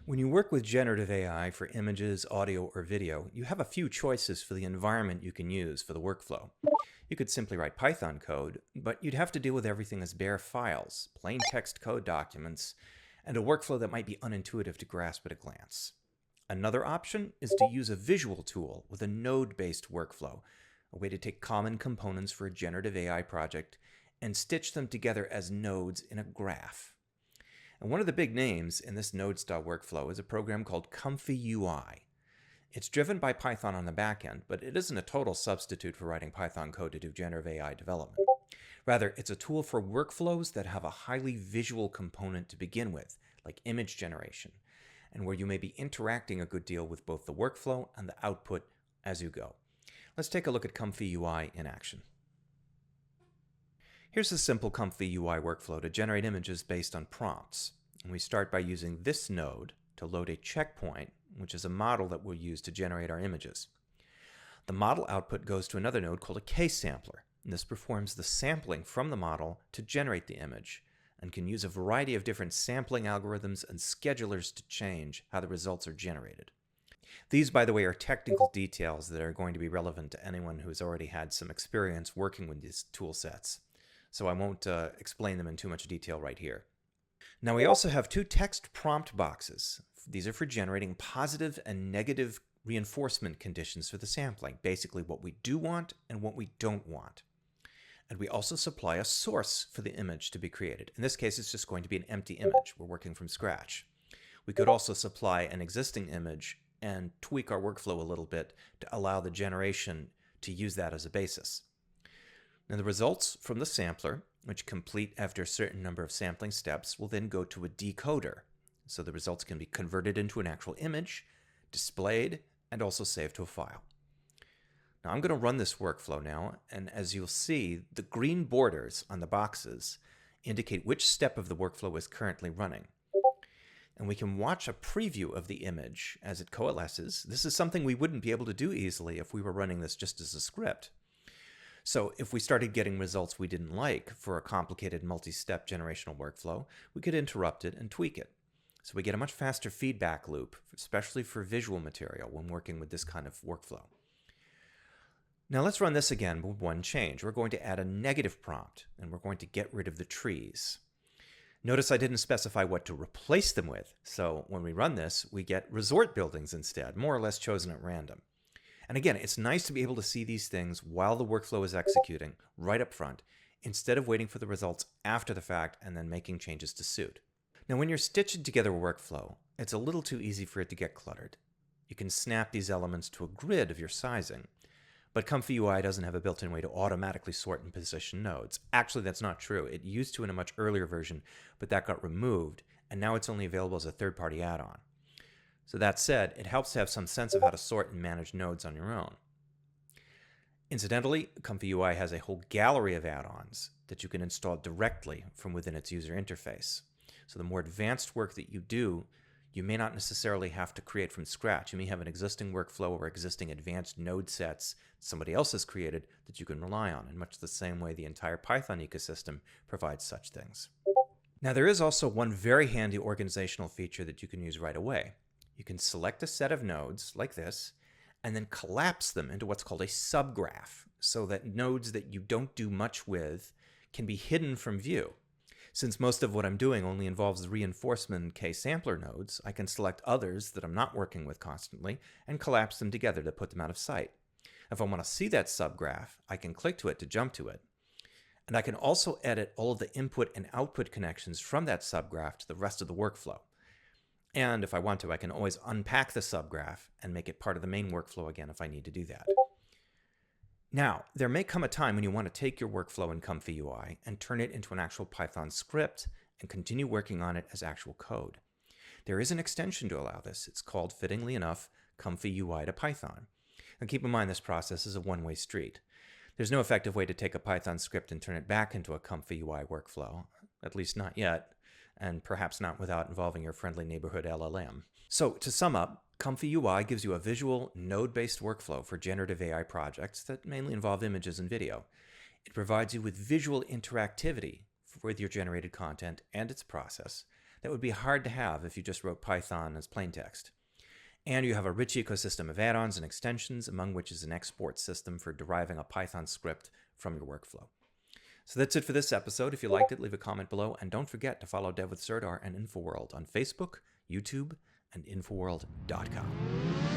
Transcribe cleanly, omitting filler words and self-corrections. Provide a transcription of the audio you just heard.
When you work with generative AI for images, audio, or video, you have a few choices for the environment you can use for the workflow. You could simply write Python code, but you'd have to deal with everything as bare files, plain text code documents, and a workflow that might be unintuitive to grasp at a glance. Another option is to use a visual tool with a node-based workflow, a way to take common components for a generative AI project and stitch them together as nodes in a graph. And one of the big names in this node-style workflow is a program called ComfyUI. It's driven by Python on the back end, but it isn't a total substitute for writing Python code to do generative AI development. Rather, it's a tool for workflows that have a highly visual component to begin with, like image generation, and where you may be interacting a good deal with both the workflow and the output as you go. Let's take a look at ComfyUI in action. Here's a simple ComfyUI workflow to generate images based on prompts. And we start by using this node to load a checkpoint, which is a model that we'll use to generate our images. The model output goes to another node called a K-sampler, and this performs the sampling from the model to generate the image, and can use a variety of different sampling algorithms and schedulers to change how the results are generated. These, by the way, are technical details that are going to be relevant to anyone who's already had some experience working with these tool sets, so I won't explain them in too much detail right here. Now we also have two text prompt boxes. These are for generating positive and negative reinforcement conditions for the sampling, basically what we do want and what we don't want. And we also supply a source for the image to be created. In this case, it's just going to be an empty image. We're working from scratch. We could also supply an existing image and tweak our workflow a little bit to allow the generation to use that as a basis. Now the results from the sampler, which complete after a certain number of sampling steps, will then go to a decoder. So the results can be converted into an actual image, displayed, and also saved to a file. Now I'm going to run this workflow now, and as you'll see, the green borders on the boxes indicate which step of the workflow is currently running. And we can watch a preview of the image as it coalesces. This is something we wouldn't be able to do easily if we were running this just as a script. So if we started getting results we didn't like for a complicated multi-step generational workflow, we could interrupt it and tweak it. So we get a much faster feedback loop, especially for visual material when working with this kind of workflow. Now let's run this again with one change. We're going to add a negative prompt, and we're going to get rid of the trees. Notice I didn't specify what to replace them with, so when we run this, we get resort buildings instead, more or less chosen at random. And again, it's nice to be able to see these things while the workflow is executing, right up front, instead of waiting for the results after the fact and then making changes to suit. Now, when you're stitching together a workflow, it's a little too easy for it to get cluttered. You can snap these elements to a grid of your sizing, but ComfyUI doesn't have a built-in way to automatically sort and position nodes. Actually, that's not true. It used to in a much earlier version, but that got removed, and now it's only available as a third-party add-on. So that said, it helps to have some sense of how to sort and manage nodes on your own. Incidentally, ComfyUI has a whole gallery of add-ons that you can install directly from within its user interface. So the more advanced work that you do, you may not necessarily have to create from scratch. You may have an existing workflow or existing advanced node sets somebody else has created that you can rely on, in much the same way the entire Python ecosystem provides such things. Now there is also one very handy organizational feature that you can use right away. You can select a set of nodes like this and then collapse them into what's called a subgraph, so that nodes that you don't do much with can be hidden from view. Since most of what I'm doing only involves the reinforcement K-sampler nodes, I can select others that I'm not working with constantly and collapse them together to put them out of sight. If I want to see that subgraph, I can click to it to jump to it. And I can also edit all of the input and output connections from that subgraph to the rest of the workflow. And if I want to, I can always unpack the subgraph and make it part of the main workflow again if I need to do that. Now, there may come a time when you want to take your workflow in ComfyUI and turn it into an actual Python script and continue working on it as actual code. There is an extension to allow this. It's called, fittingly enough, ComfyUI to Python. And keep in mind this process is a one-way street. There's no effective way to take a Python script and turn it back into a ComfyUI workflow, at least not yet, and perhaps not without involving your friendly neighborhood LLM. So to sum up, ComfyUI gives you a visual, node-based workflow for generative AI projects that mainly involve images and video. It provides you with visual interactivity with your generated content and its process, that would be hard to have if you just wrote Python as plain text. And you have a rich ecosystem of add-ons and extensions, among which is an export system for deriving a Python script from your workflow. So that's it for this episode. If you liked it, leave a comment below, and don't forget to follow Dev with Serdar and InfoWorld on Facebook, YouTube, and InfoWorld.com.